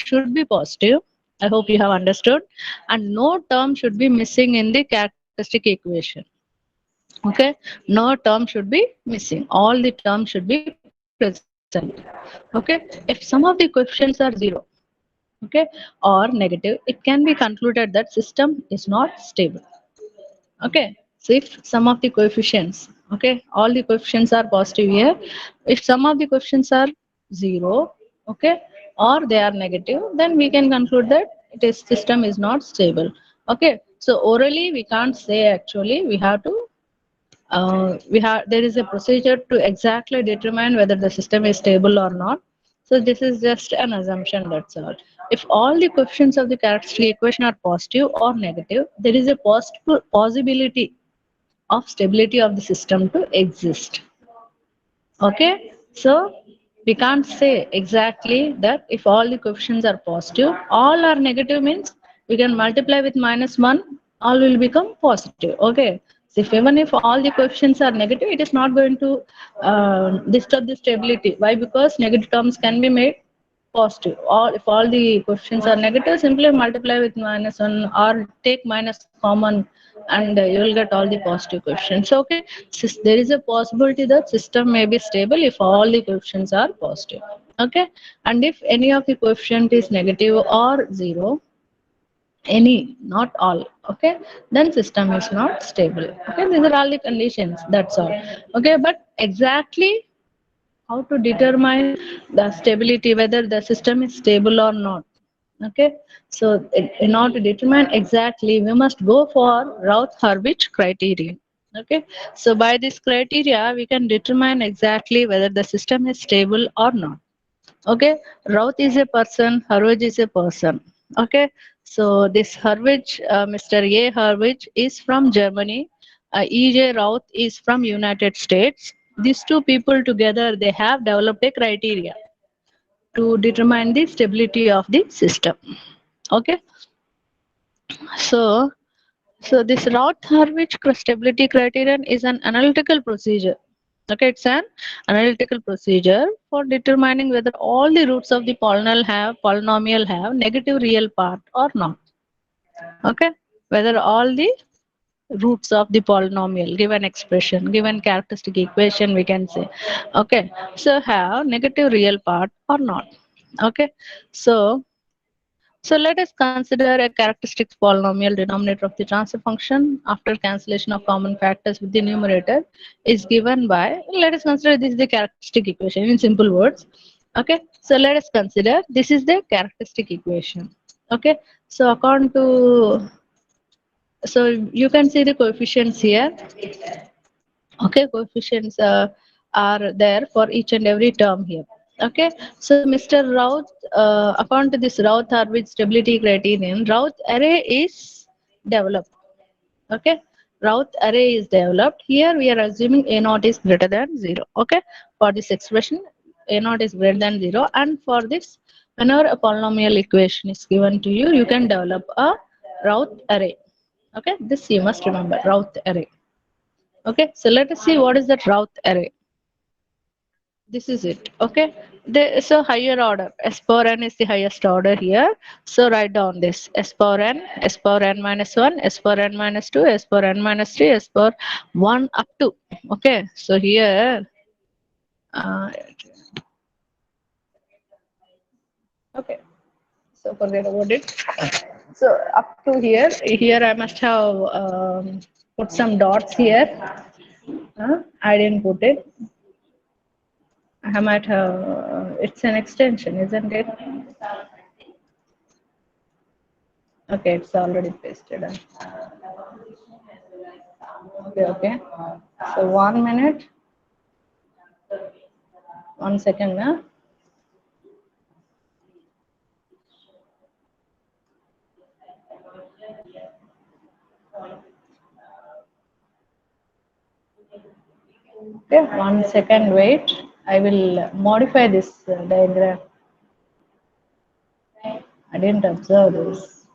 should be positive. I hope you have understood. And no term should be missing in the characteristic equation. Okay, no term should be missing. All the terms should be present. Okay, if some of the coefficients are zero, okay, or negative, it can be concluded that system is not stable. Okay, so if some of the coefficients, okay, all the coefficients are positive here, if some of the coefficients are zero, okay, or they are negative, then we can conclude that it is system is not stable. Okay, so orally we can't say, actually we have to there is a procedure to exactly determine whether the system is stable or not. So this is just an assumption, that's all. If all the coefficients of the characteristic equation are positive or negative, there is a possibility of stability of the system to exist. Okay, so we can't say exactly that if all the coefficients are positive, all are negative means we can multiply with -1, all will become positive. Okay, so if even if all the coefficients are negative, it is not going to disturb the stability. Why? Because negative terms can be made positive. All if all the coefficients are negative, simply multiply with -1 or take minus common, and you will get all the positive coefficients. Okay, there is a possibility that system may be stable if all the coefficients are positive. Okay, and if any of the coefficient is negative or zero, any, not all, okay, then system is not stable. Okay, these are all the conditions, that's all. Okay, but exactly how to determine the stability, whether the system is stable or not. Okay, so in order to determine exactly, we must go for Routh-Hurwitz criterion. Okay, so by this criteria we can determine exactly whether the system is stable or not. Okay, Routh is a person, Hurwitz is a person. Okay, so this Hurwitz, Mr. A Hurwitz is from Germany, EJ Routh is from United States. These two people together, they have developed a criteria to determine the stability of the system. Okay, so this Routh-Hurwitz stability criterion is an analytical procedure. Okay, it's an analytical procedure for determining whether all the roots of the polynomial have negative real part or not. Okay, whether all the roots of the polynomial, given expression, given characteristic equation, we can say, okay, so have negative real part or not. Okay, so let us consider a characteristic polynomial denominator of the transfer function after cancellation of common factors with the numerator is given by, let us consider this is the characteristic equation in simple words. Okay, so let us consider this is the characteristic equation. Okay, so according to, so you can see the coefficients here. Okay, coefficients are there for each and every term here. Okay, so Mr. Routh, according to this Routh-Hurwitz stability criterion, Routh array is developed. Okay, Routh array is developed. Here we are assuming a naught is greater than 0. Okay, for this expression, a naught is greater than 0, and for this, whenever a polynomial equation is given to you, you can develop a Routh array. Okay, this you must remember, Routh array. Okay, so let us see what is that Routh array. This is it. Okay, there is a higher order. S power n is the highest order here. So write down this S power n, S power n minus 1, S power n minus 2, S power n minus 3, S power 1 up to. Okay, so here, uh, okay, so forget about it. So up to here, I must have put some dots here. I didn't put it. I might have, it's an extension, isn't it? Okay, it's already pasted. Okay, okay. So 1 minute, 1 second. Okay, 1 second, wait. I will modify this diagram. I didn't observe this.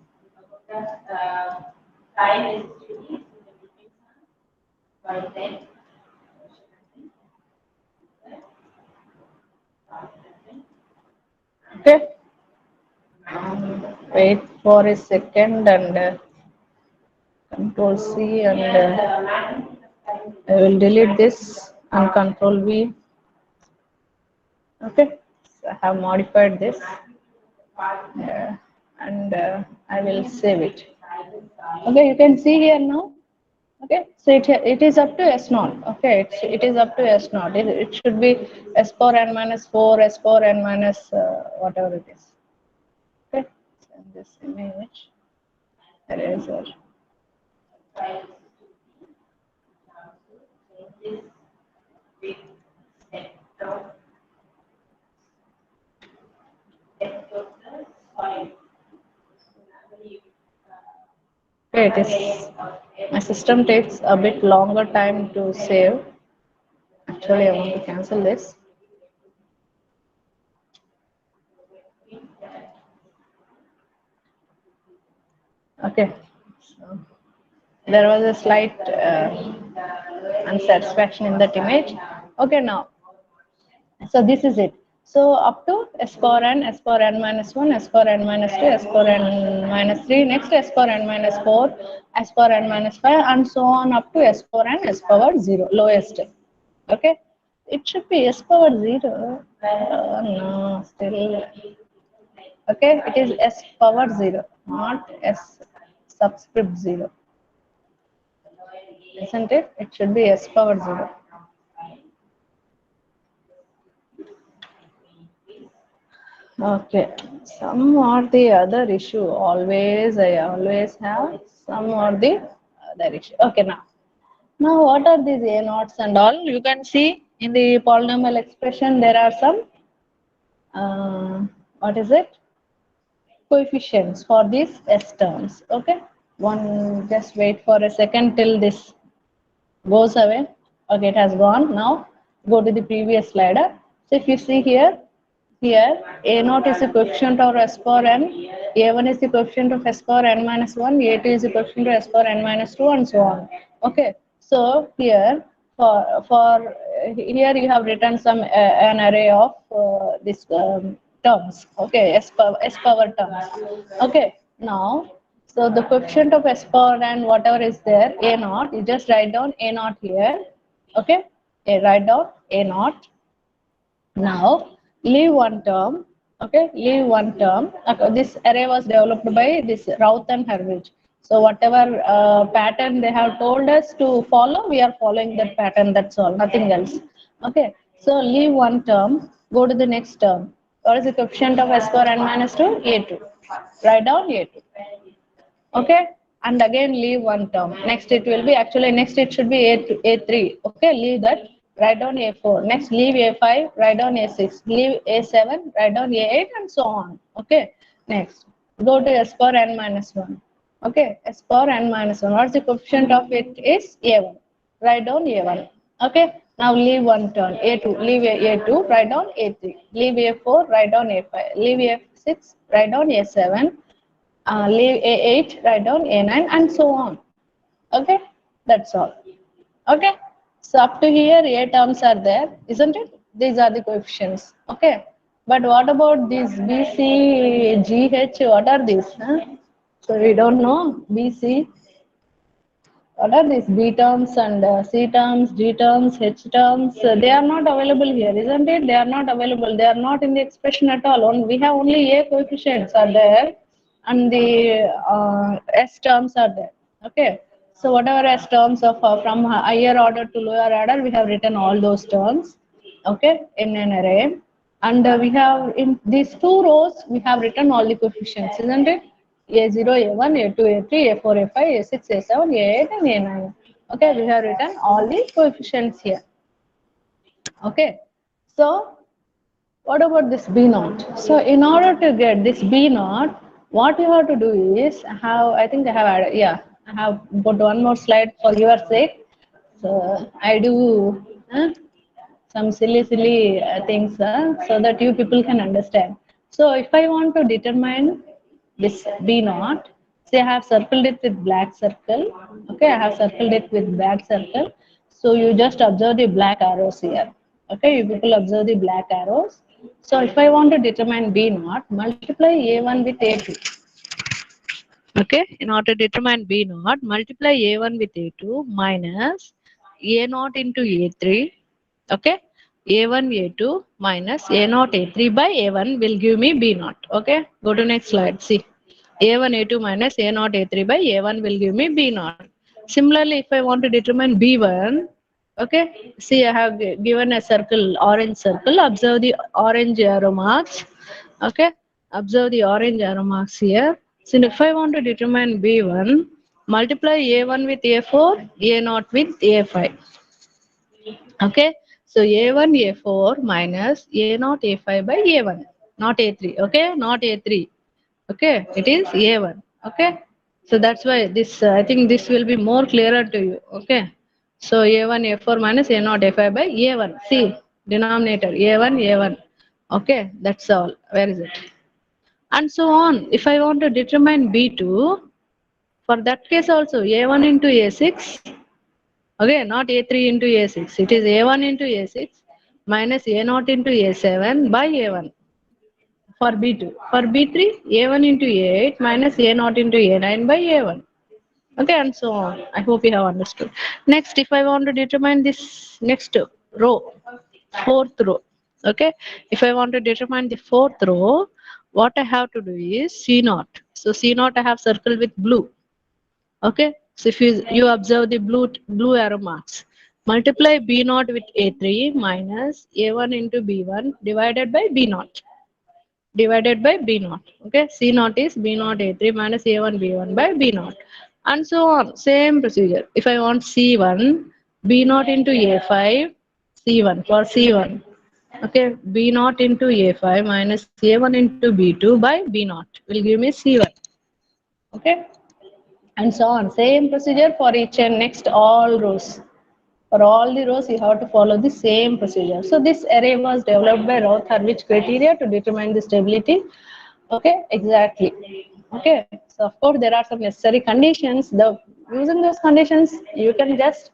Okay. wait for a second and Control C and I will delete this and Control V. Okay, so I have modified this and I will save it. Okay, you can see here now. Okay, so it is up to S naught. Okay, it is up to S naught. It should be S power n minus 4, S power n minus whatever it is. Okay, send this image. Eraser. Okay, it is. My system takes a bit longer time to save. Actually, I want to cancel this. Okay, so there was a slight unsatisfaction in that image. Okay, now, so this is it. So up to S power n, S power n minus 1, S power n minus 2, S power n minus 3, next S power n minus 4, S power n minus 5, and so on up to S power n, S power 0, lowest. Okay, it should be S power 0. No, still. Okay, it is S power 0, not S subscript 0. Isn't it? It should be S power 0. Okay, some or the other issue. I always have some or the other issue. Okay, now what are these A naughts and all? You can see in the polynomial expression there are some, what is it? Coefficients for these S terms. Okay, just wait for a second till this goes away. Okay, it has gone. Now go to the previous slider. So if you see here A naught is the coefficient of S power n, A1 is the coefficient of S power n minus 1, A2 is the coefficient of S power n minus 2, and so on. Okay, so here here you have written some an array of this terms. Okay, S power terms. Okay, now so the coefficient of S power n whatever is there, A naught, you just write down A naught here. Okay, write down A naught. Now leave one term. Okay, leave one term. Okay, this array was developed by this Routh and Hurwitz. So whatever pattern they have told us to follow, we are following that pattern. That's all, nothing else. Okay, so leave one term. Go to the next term. What is the coefficient of S power n minus 2? A2. Write down A2. Okay, and again leave one term. Next it will be, actually next it should be A3. Okay, leave that, write down A4. Next leave A5, write down A6. Leave A7, write down A8, and so on. Okay, next go to S power n minus 1. Okay, S power n minus 1. What's the coefficient of it is A1. Write down A1. Okay, now leave one term. A2, leave A2, write down A3. Leave A4, write down A5. Leave A6, write down A7. Leave A8, write down A9, and so on. Okay, that's all. Okay, so up to here A terms are there, isn't it? These are the coefficients. Okay, but what about these BC, GH? What are these? Huh? So we don't know BC. What are these B terms and C terms, G terms, H terms? They are not available here, isn't it? They are not available. They are not in the expression at all. We have only A coefficients are there, and the S terms are there. Okay. So whatever S terms of from higher order to lower order, we have written all those terms. Okay, in an array, and we have in these two rows we have written all the coefficients, isn't it? A0, A1, A2, A3, A4, A5, A6, A7, A8, and A9. Okay, we have written all the coefficients here. Okay, so what about this B naught? So in order to get this B naught, what you have to do is I think I have added, yeah, I have put one more slide for your sake. So I do some silly things so that you people can understand. So if I want to determine this B naught, say I have circled it with black circle. Okay, I have circled it with black circle. So you just observe the black arrows here. Okay, you people observe the black arrows. So if I want to determine B naught, multiply A1 with A2. Okay, in order to determine B naught, multiply A1 with A2 minus A naught into A3. Okay, A1 A2 minus A naught A3 by A1 will give me B naught. Okay, go to next slide. See, A1 A2 minus A naught A3 by A1 will give me B naught. Similarly, if I want to determine B1, okay, see I have given a circle, orange circle. Observe the orange arrow marks. Okay, observe the orange arrow marks here. So if I want to determine B1, multiply A1 with A4, A0 with A5. Okay, so A1 A4 minus A0 A5 by A1, not A3. Okay, not A3. Okay, it is A1. Okay, so that's why this I think this will be more clearer to you. Okay, so A1 A4 minus A0 A5 by A1. See, denominator A1 A1. Okay, that's all. Where is it? And so on. If I want to determine B2, for that case also A1 into A6, okay, not A3 into A6, it is A1 into A6 minus A0 into A7 by A1 for B2. For B3, A1 into A8 minus A0 into A9 by A1. Okay, and so on. I hope you have understood. Next, if I want to determine this next row, fourth row, okay, if I want to determine the fourth row, what I have to do is C0. So C0 I have circled with blue. Okay, so if you observe the blue arrow marks, multiply B0 with A3 minus A1 into B1 divided by B0 divided by B0. Okay, C0 is B0 A3 minus A1 B1 by B0 and so on. Same procedure. If I want C1, B0 into A5, C1 for C1. Okay, B0 into A5 minus A1 into B2 by B0 will give me C1. Okay, and so on. Same procedure for each and next all rows. For all the rows, you have to follow the same procedure. So this array was developed by Routh-Hurwitz criteria to determine the stability. Okay, exactly. Okay, so of course there are some necessary conditions. The using those conditions, you can just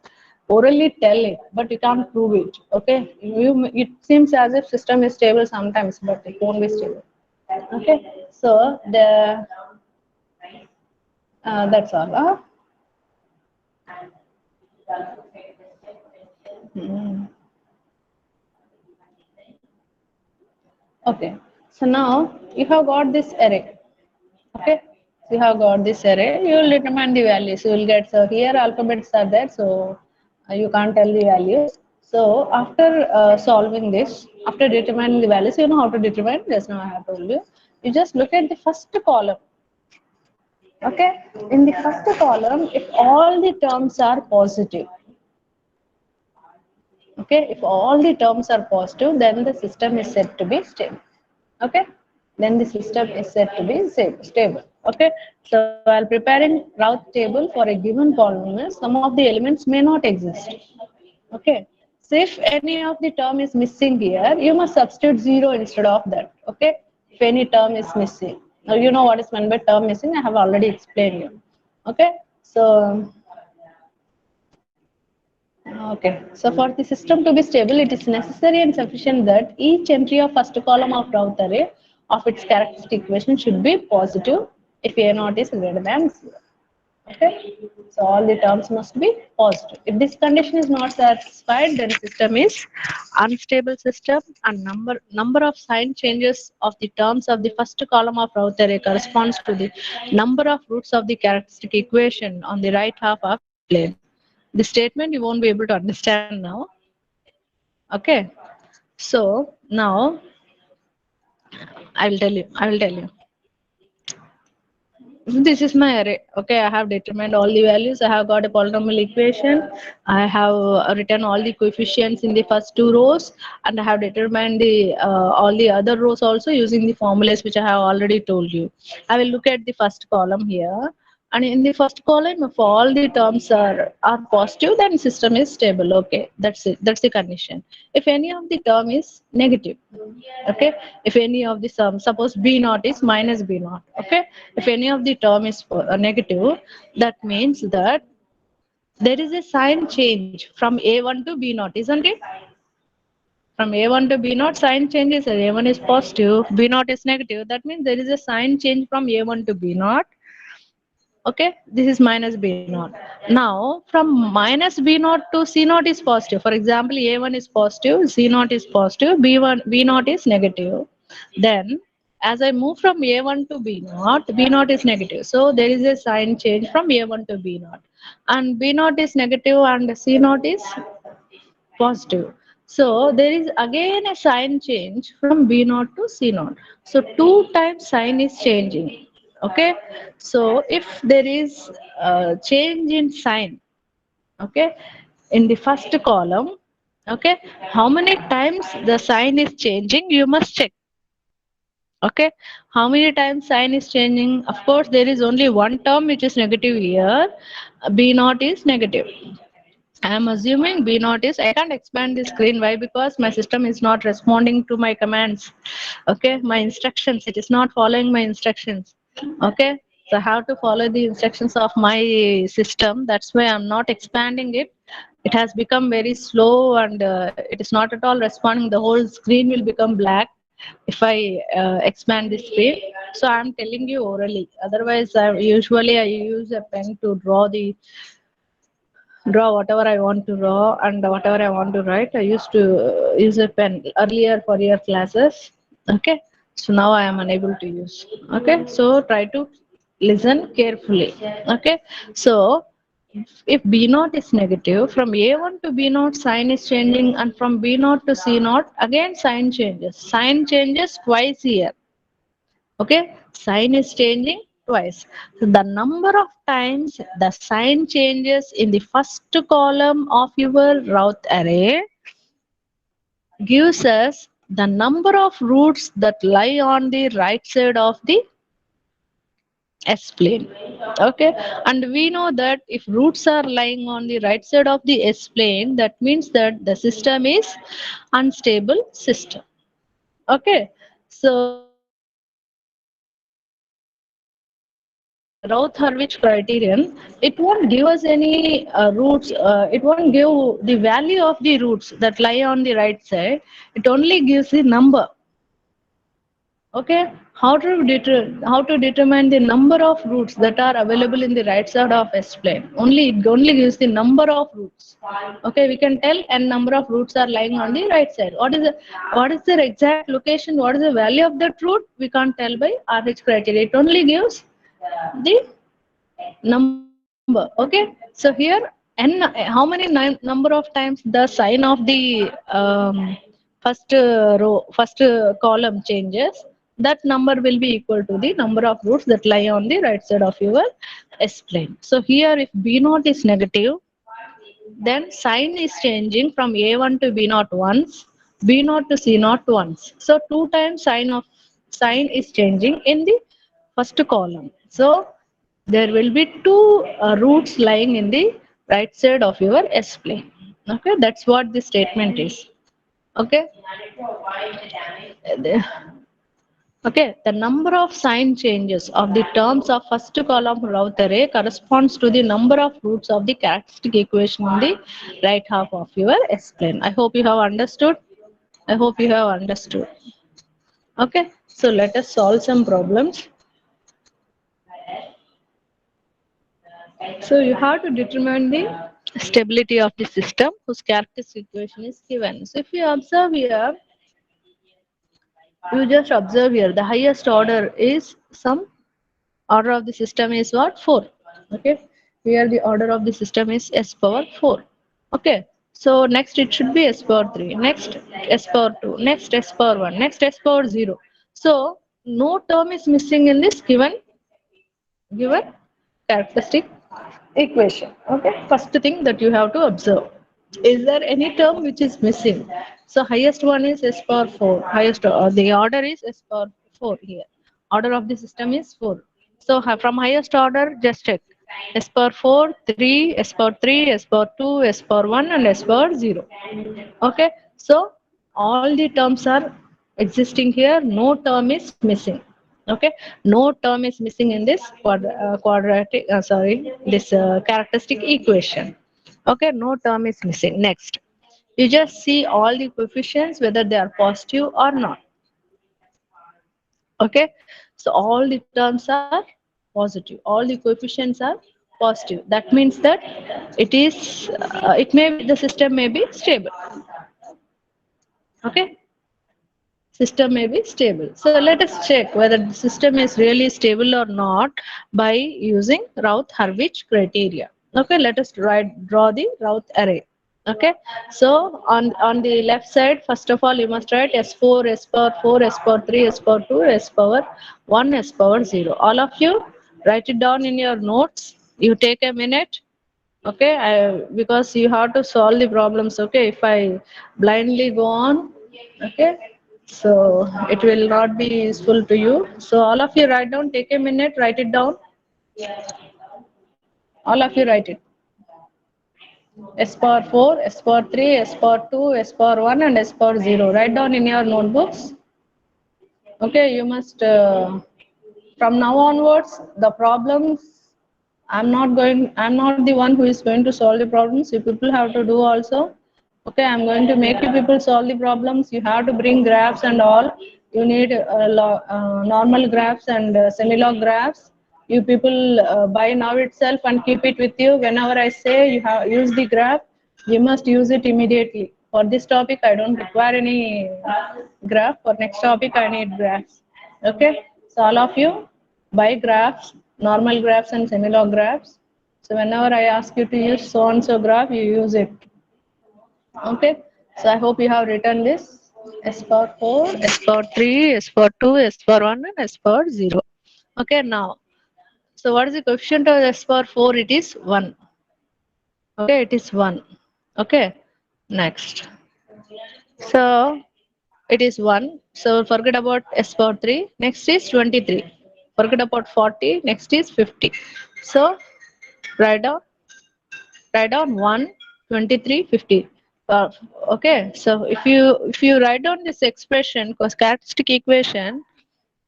orally tell it, but you can't prove it. Okay, it seems as if system is stable sometimes, but it won't be stable. Okay, so the that's all. Hmm. Okay, so now you have got this array. Okay, so you have got this array. You will determine the values. You will get, so here alphabets are there, so you can't tell the values. So after solving this, after determining the values, you know how to determine. Just now I have told you. You just look at the first column. Okay, in the first column, if all the terms are positive, okay, if all the terms are positive, then the system is said to be stable. Okay, then the system is said to be stable. Okay, so while preparing Routh table for a given polynomial, some of the elements may not exist. Okay, so if any of the term is missing here, you must substitute 0 instead of that. Okay, if any term is missing, now you know what is meant by term missing. I have already explained you. Okay, so okay, so for the system to be stable, it is necessary and sufficient that each entry of first column of Routh array of its characteristic equation should be positive if A naught is greater than 0. Okay, so all the terms must be positive. If this condition is not satisfied, then system is unstable system, and number of sign changes of the terms of the first column of Routh array corresponds to the number of roots of the characteristic equation on the right half of the plane. The statement you won't be able to understand now. Okay, so now I will tell you this is my array. Okay, I have determined all the values. I have got a polynomial equation. I have written all the coefficients in the first two rows, and I have determined the all the other rows also using the formulas which I have already told you. I will look at the first column here, and in the first column, if all the terms are positive, then system is stable. Okay, that's it. That's the condition. If any of the term is negative, okay, if any of the sum, suppose b naught is minus b naught, okay, if any of the term is negative, that means that there is a sign change from a1 to b naught, isn't it? From a1 to b naught, sign changes. A1 is positive, b naught is negative. That means there is a sign change from a1 to b naught. Okay, this is minus b naught. Now from minus b naught to c naught is positive. For example, a1 is positive, c naught is positive, b naught is negative. Then as I move from a1 to b naught is negative. So there is a sign change from a1 to b naught, and b naught is negative and c naught is positive. So there is again a sign change from B naught to C naught. So two times sign is changing. Okay. So if there is a change in sign, okay, in the first column, okay, how many times the sign is changing, you must check. Okay, how many times sign is changing? Of course, there is only one term which is negative here. B naught is negative. I am assuming B naught is, I can't expand the screen. Why? Because my system is not responding to my commands. Okay, my instructions, it is not following my instructions. Okay, so I have to follow the instructions of my system. That's why I'm not expanding it. It has become very slow and it is not at all responding. The whole screen will become black if I expand the screen. So I'm telling you orally. Otherwise, usually I use a pen to draw whatever I want to draw and whatever I want to write. I used to use a pen earlier for your classes. Okay, so now I am unable to use. Okay, so try to listen carefully. Okay, so if B naught is negative, from A1 to B naught sign is changing, and from B naught to C naught again sign changes. Sign changes twice here. Okay, sign is changing twice. So the number of times the sign changes in the first column of your Routh array gives us the number of roots that lie on the right side of the S plane. Okay, and we know that if roots are lying on the right side of the S plane, that means that the system is unstable system. Okay, so in the Routh-Hurwitz criterion, it won't give us any roots. It won't give the value of the roots that lie on the right side. It only gives the number. Okay, how to determine the number of roots that are available in the right side of S plane? Only it only gives the number of roots. Okay, we can tell n number of roots are lying on the right side. What is their exact location? What is the value of that root? We can't tell by RH criteria. It only gives the number. Okay, so here n, how many number of times the sign of the first column changes, that number will be equal to the number of roots that lie on the right side of your S plane. So here if B naught is negative, then sign is changing from A1 to B naught once, B naught to C naught once. So two times sign is changing in the first column. So there will be two roots lying in the right side of your S plane. Okay, that's what the statement is. Okay. Okay, the number of sign changes of the terms of first column Routh array corresponds to the number of roots of the characteristic equation in the right half of your S plane. I hope you have understood. I hope you have understood. Okay, so let us solve some problems. So you have to determine the stability of the system whose characteristic equation is given. So if you observe here, you just observe here, the highest order is some order of the system is what? 4. Okay, here the order of the system is s power 4. Okay, so next it should be s power 3, next s power 2, next s power 1, next s power 0. So no term is missing in this given characteristic equation. Okay, first thing that you have to observe, is there any term which is missing? So highest one is s power 4, highest the order is s power 4 here, order of the system is 4. So from highest order just check s power 4, 3, s power 3, s power 2, s power 1 and s power 0. Okay, so all the terms are existing here, no term is missing. Okay, no term is missing in this quadratic sorry, this characteristic equation. Okay, no term is missing. Next, you just see all the coefficients whether they are positive or not. Okay, so all the terms are positive. All the coefficients are positive. That means that it is, it may be, the system may be stable. Okay, system may be stable. So let us check whether the system is really stable or not by using Routh-Hurwitz criteria. Okay, let us draw the Routh array. Okay, so on the left side, first of all, you must write S4, S power 4, S power 3, S power 2, S power 1, S power 0. All of you write it down in your notes. You take a minute. Okay, because you have to solve the problems. Okay, if I blindly go on, okay, so it will not be useful to you. So all of you write down, take a minute, write it down. All of you write it. S power 4, S power 3, S power 2, S power 1 and S power 0. Write down in your notebooks. Okay, you must, from now onwards, the problems, I'm not the one who is going to solve the problems. You people have to do also. Okay, I'm going to make you people solve the problems. You have to bring graphs and all. You need normal graphs and semi-log graphs. You people buy now itself and keep it with you. Whenever I say you have use the graph, you must use it immediately. For this topic, I don't require any graph. For next topic, I need graphs. Okay, so all of you buy graphs, normal graphs and semi-log graphs. So whenever I ask you to use so and so graph, you use it. Okay, so I hope you have written this S power 4, S power 3, S power 2, S power 1 and S power 0. Okay, now, so what is the coefficient of S power 4? It is 1. Okay, it is 1. Okay, next. So it is 1. So forget about S power 3. Next is 23. Forget about 40. Next is 50. So write down, write down 1, 23, 50. Okay, so if you write down this expression, cause characteristic equation,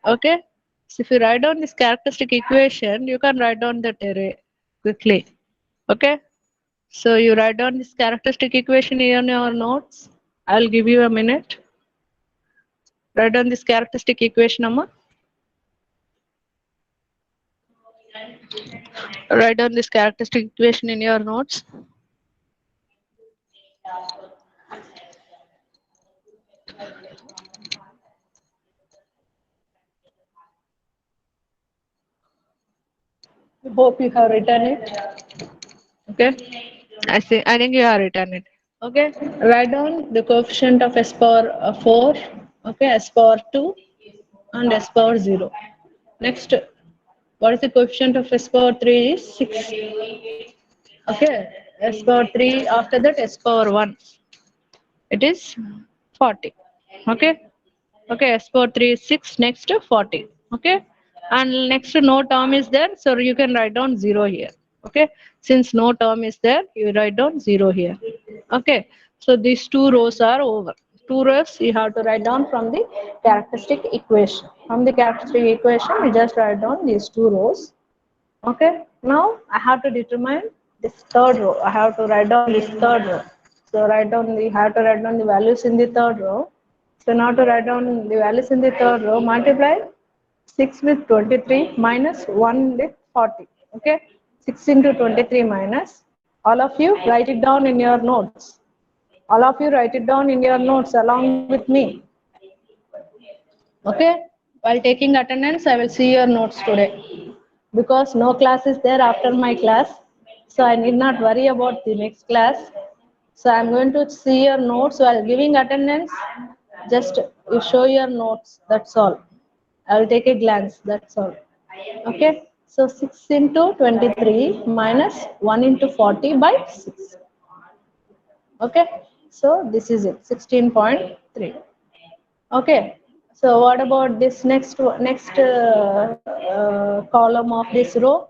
okay, so if you write down this characteristic equation, you can write down that array quickly. Okay, so you write down this characteristic equation in your notes. I'll give you a minute. Write down this characteristic equation, Amma. Write down this characteristic equation in your notes. I hope you have written it. Okay, I think you have written it. Okay, write down the coefficient of S power 4. Okay, S power 2 and S power 0. Next, what is the coefficient of S power 3 is 6. Okay, S power 3, after that S power 1, it is 40. Okay, okay, S power 3 is 6, next 40. Okay, and next no term is there, so you can write down 0 here. Okay, since no term is there, you write down 0 here. Okay, so these two rows are over. Two rows you have to write down from the characteristic equation. From the characteristic equation, you just write down these two rows. Okay, now I have to determine this third row. I have to write down this third row. So write down, we have to write down the values in the third row. So now to write down the values in the third row, multiply 6 with 23 minus 1 with 40. Okay, 6 into 23 minus. All of you write it down in your notes. All of you write it down in your notes along with me. Okay, while taking attendance, I will see your notes today. Because no class is there after my class, so I need not worry about the next class. So I'm going to see your notes while giving attendance. Just you show your notes, that's all. I'll take a glance, that's all. Okay, so 6 into 23 minus 1 into 40 by 6. Okay, so this is it, 16.3. Okay, so what about this next column of this row?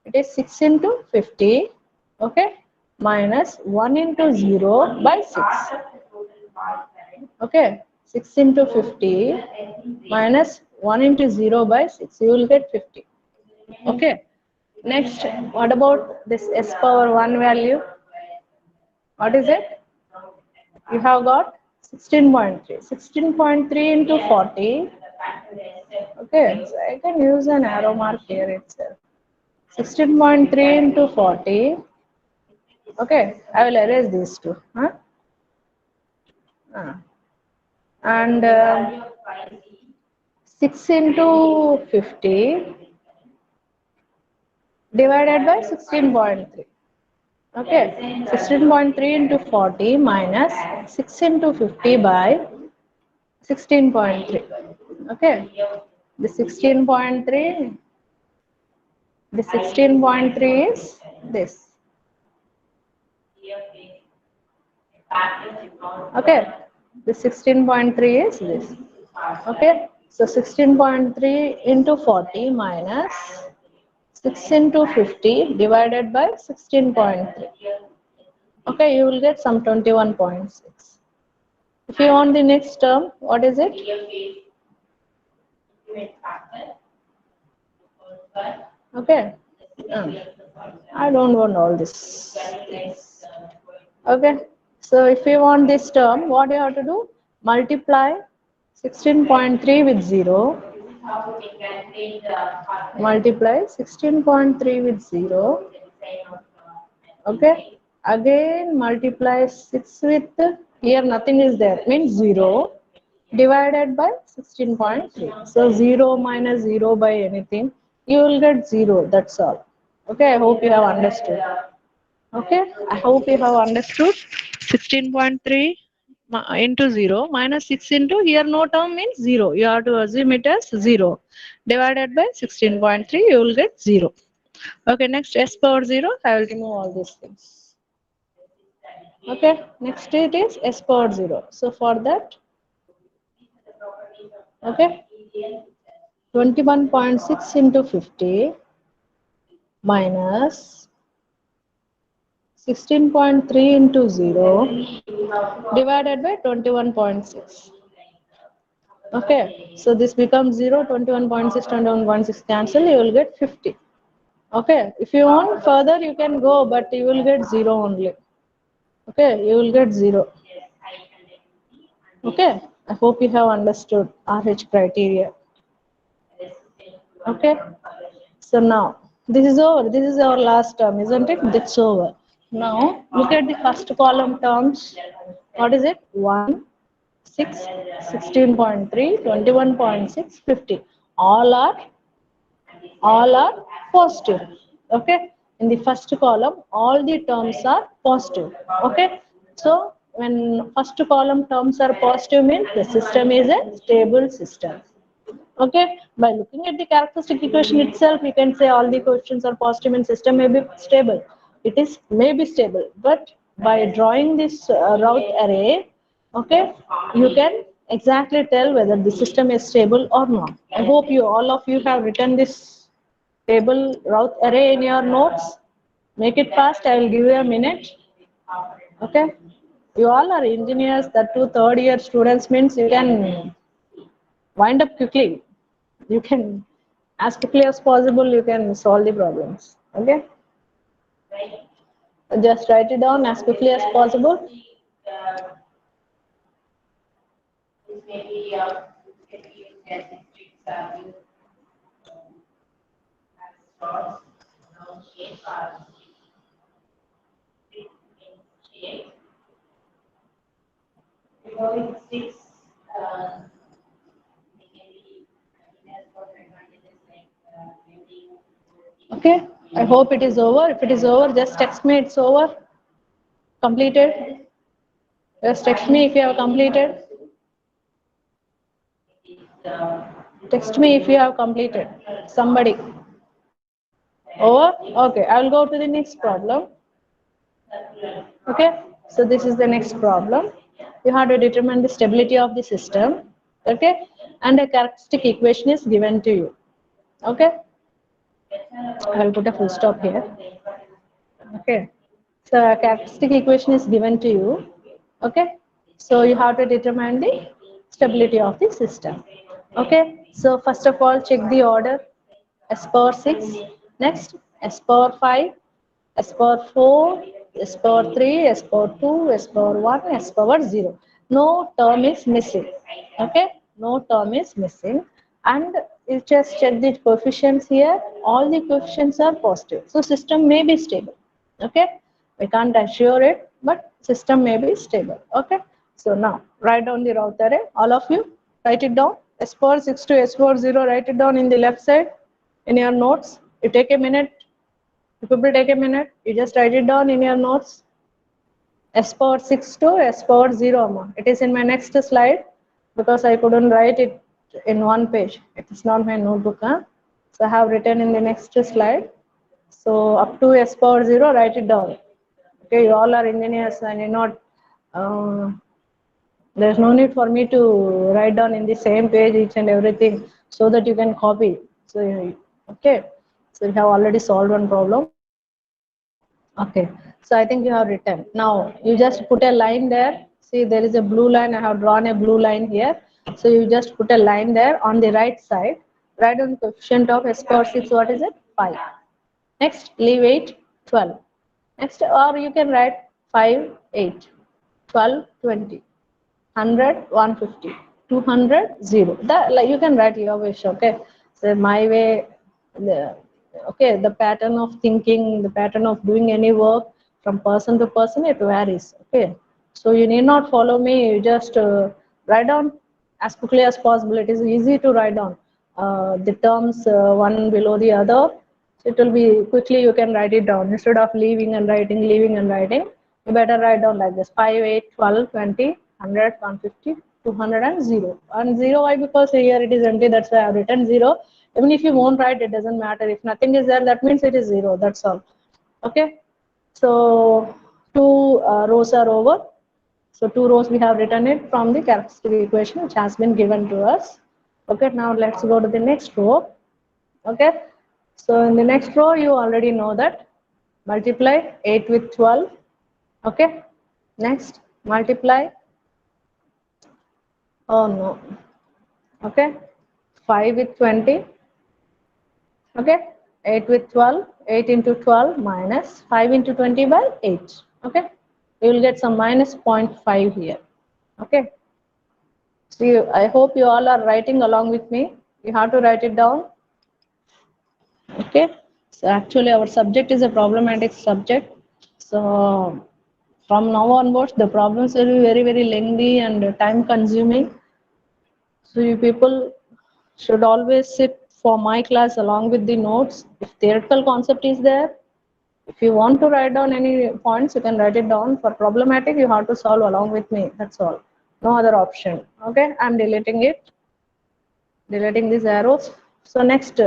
It is 6 into 50, okay, minus 1 into 0 by 6. Okay, 6 into 50 minus 1 into 0 by 6. You will get 50. Okay, next, what about this S power 1 value? What is it? You have got 16.3. 16.3 into 40. Okay, so I can use an arrow mark here itself. 16.3 into 40. Okay, I will erase these two. Huh? And 6 into 50 divided by 16.3. Okay, 16.3 into 40 minus 6 into 50 by 16.3. Okay, the 16.3, the 16.3 is this. Okay, the 16.3 is this. Okay, so 16.3 into 40 minus 6 into 50 divided by 16.3. Okay, you will get some 21.6. If you want the next term, what is it? Okay. I don't want all this. Okay. So if you want this term, what you have to do? Multiply 16.3 with 0. Multiply 16.3 with 0. Okay. Again multiply 6 with, here nothing is there, means 0. Divided by 16.3. So 0 minus 0 by anything, you will get 0. That's all. Okay, I hope you have understood. Okay, I hope you have understood. 16.3 into 0 minus 6 into, here no term means 0. You have to assume it as 0. Divided by 16.3, you will get 0. Okay, next s power 0, I will remove all these things. Okay, next it is s power 0. So for that, okay, 21.6 into 50 minus 16.3 into 0 divided by 21.6. Okay, so this becomes 0, 21.6, 21.6 cancel, you will get 50. Okay, if you want further, you can go, but you will get 0 only. Okay, you will get 0. Okay, I hope you have understood RH criteria. Okay, so now this is over. This is our last term, isn't it? That's over. Now look at the first column terms. What is it? 1, 6, 16.3, 21.6, 50. All are positive. Okay, in the first column all the terms are positive. Okay, so when first column terms are positive means the system is a stable system. Okay, by looking at the characteristic equation itself you can say all the questions are positive and system may be stable. It is may be stable, but by drawing this route array, okay, you can exactly tell whether the system is stable or not. I hope you all of you have written this table route array in your notes. Make it fast, I will give you a minute. Okay, you all are engineers, that too third year students, means you can wind up quickly. You can, as quickly as possible, you can solve the problems. Okay, just write it down as quickly as possible. Okay, I hope it is over. If it is over, just text me it's over, completed. Just text me if you have completed. Text me if you have completed. Somebody. Over? Okay, I will go to the next problem. Okay, so this is the next problem. You have to determine the stability of the system. Okay, and a characteristic equation is given to you. Okay, I will put a full stop here. Okay, so a characteristic equation is given to you. Okay, so you have to determine the stability of the system. Okay, so first of all check the order. S power 6, next S power 5, S power 4, S power 3, S power 2, S power 1, S power 0. No term is missing. Okay, no term is missing. and you just check the coefficients here. All the coefficients are positive, so system may be stable. Okay, we can't assure it, but system may be stable. Okay, so now write down the route array. All of you write it down. S power 6 to S power 0, write it down in the left side in your notes. You take a minute. You people take a minute. You just write it down in your notes. S power 6 to S power 0. It is in my next slide because I couldn't write it in one page. It is not my notebook. Huh? So I have written in the next slide. So up to S power 0, write it down. Okay, you all are engineers and you're not, there's no need for me to write down in the same page each and everything so that you can copy. So, okay, so you have already solved one problem. Okay, so I think you have written. Now you just put a line there. See, there is a blue line. I have drawn a blue line here. So you just put a line there on the right side. Write on the coefficient of S power 6. What is it? 5. Next, leave 8, 12. Next, or you can write 5, 8, 12, 20, 100, 150, 200, 0. That, like, you can write your wish. Okay, so my way, the, okay, the pattern of thinking, the pattern of doing any work from person to person, it varies. Okay, so you need not follow me. You just write down as quickly as possible. It is easy to write down the terms one below the other. So it will be quickly, you can write it down instead of leaving and writing, leaving and writing. You better write down like this: 5, 8, 12, 20, 100, 150, 200 and 0. And 0, why? Because here it is empty, that's why I have written 0. Even if you won't write, it doesn't matter. If nothing is there, that means it is 0, that's all. Okay, so two rows are over. So two rows we have written it from the characteristic equation which has been given to us. Okay, now let's go to the next row. Okay, so in the next row you already know that multiply 8 with 12. Okay, next multiply, oh no, okay, 5 with 20. Okay, 8 with 12, 8 into 12 minus 5 into 20 by 8. Okay, you will get some minus 0.5 here. Okay, so I hope you all are writing along with me. You have to write it down. Okay, so actually our subject is a problematic subject. So from now onwards, the problems will be very, very lengthy and time consuming. So you people should always sit for my class along with the notes. If theoretical concept is there, if you want to write down any points, you can write it down. For problematic, you have to solve along with me. That's all. No other option. Okay, I'm deleting it. Deleting these arrows. So next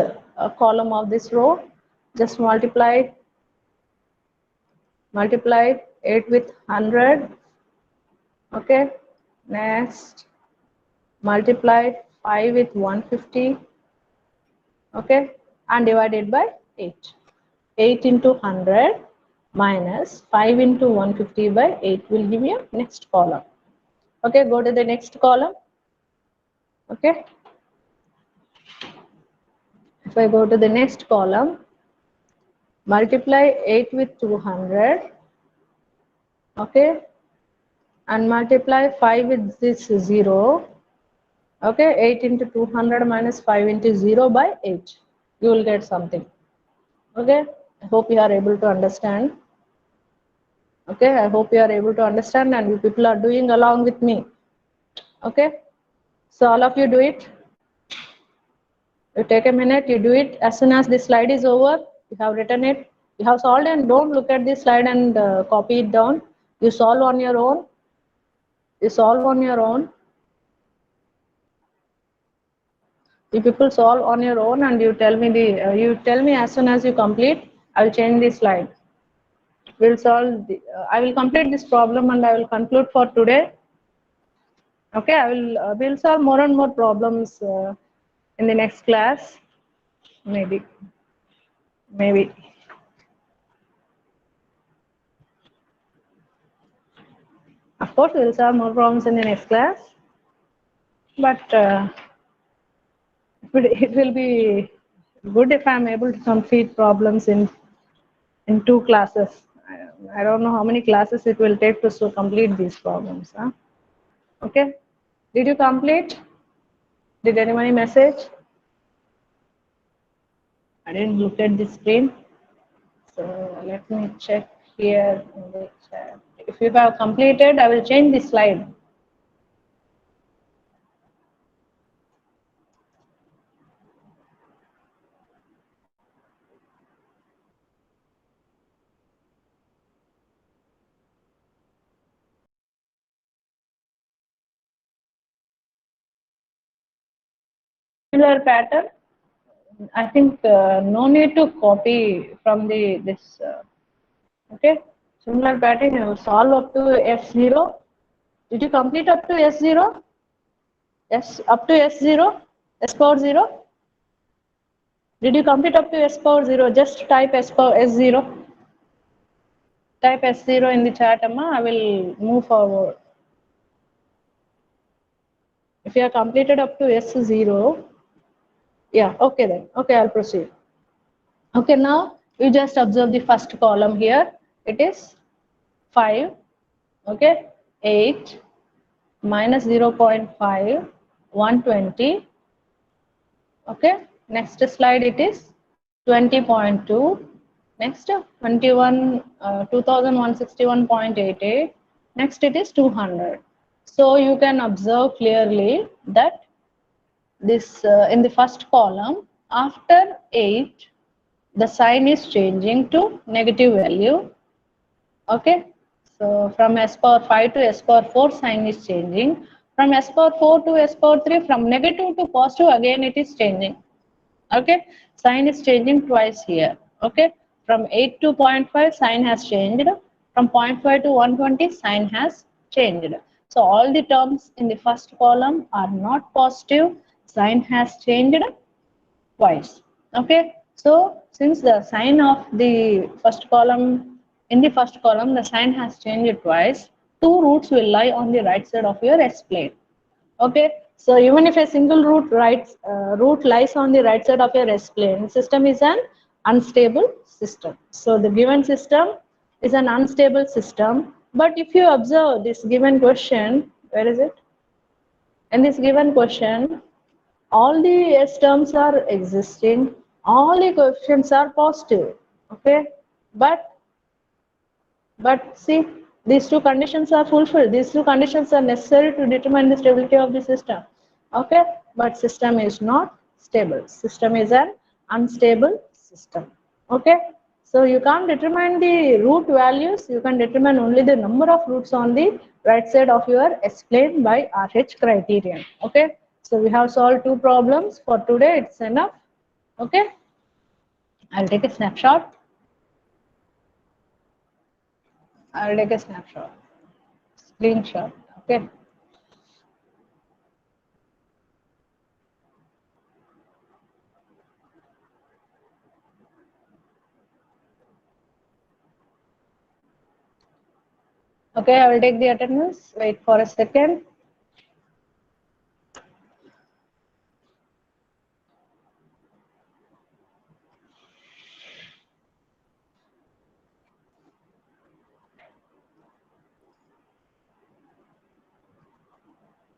column of this row, just multiply 8 with 100. Okay, next multiply 5 with 150. Okay, and divided by 8. 8 into 100 minus 5 into 150 by 8 will give you next column. Okay, go to the next column. Okay, if I go to the next column, multiply 8 with 200. Okay, and multiply 5 with this 0. Okay, 8 into 200 minus 5 into 0 by 8. You will get something. Okay, I hope you are able to understand. Okay, I hope you are able to understand and you people are doing along with me. Okay, so all of you do it. You take a minute, you do it. As soon as this slide is over, you have written it, you have solved, and don't look at this slide and copy it down. You solve on your own. You solve on your own. You people solve on your own and you tell me you tell me as soon as you complete. I will change the slide. We'll solve I will complete this problem and I will conclude for today. Okay, I will we'll solve more and more problems in the next class. Maybe. Of course, we'll solve more problems in the next class. But it will be good if I'm able to complete problems in 2 classes. I don't know how many classes it will take to complete these problems. Huh? Okay. Did you complete? Did anybody message? I didn't look at the screen. So let me check here in the chat. If you have completed, I will change the slide. Similar pattern. I think no need to copy from the this. Okay, similar pattern. You solve up to S0. Did you complete up to S0? Yes, up to S0, S power 0. Did you complete up to S power 0? Just type S power S0. Type S0 in the chat, Amma. I will move forward. If you have completed up to S0, yeah, okay then. Okay, I'll proceed. Okay, now you just observe the first column here. It is 5, okay, 8, minus 0.5, 120. Okay, next slide it is 20.2. Next 21, 2161.88. Next it is 200. So you can observe clearly that this in the first column after 8 the sign is changing to negative value. Okay, so from S power 5 to S power 4 sign is changing. From S power 4 to S power 3, from negative to positive again it is changing. Okay, sign is changing twice here. Okay, from 8 to 0.5 sign has changed. From 0.5 to 120 sign has changed. So all the terms in the first column are not positive. Sign has changed twice. Okay, so since the sign of the first column, in the first column the sign has changed twice, two roots will lie on the right side of your S plane. Okay, so even if a single root lies on the right side of your S plane, system is an unstable system. So the given system is an unstable system. But if you observe this given question, where is it? In this given question, all the S terms are existing, all the coefficients are positive. Okay, but see, these two conditions are fulfilled. These two conditions are necessary to determine the stability of the system. Okay, but system is not stable. System is an unstable system. Okay, so you can't determine the root values. You can determine only the number of roots on the right side of your S plane by RH criterion. Okay, so we have solved two problems for today. It's enough. Okay, I'll take a snapshot. I'll take a snapshot. Screenshot. Okay. Okay, I will take the attendance. Wait for a second.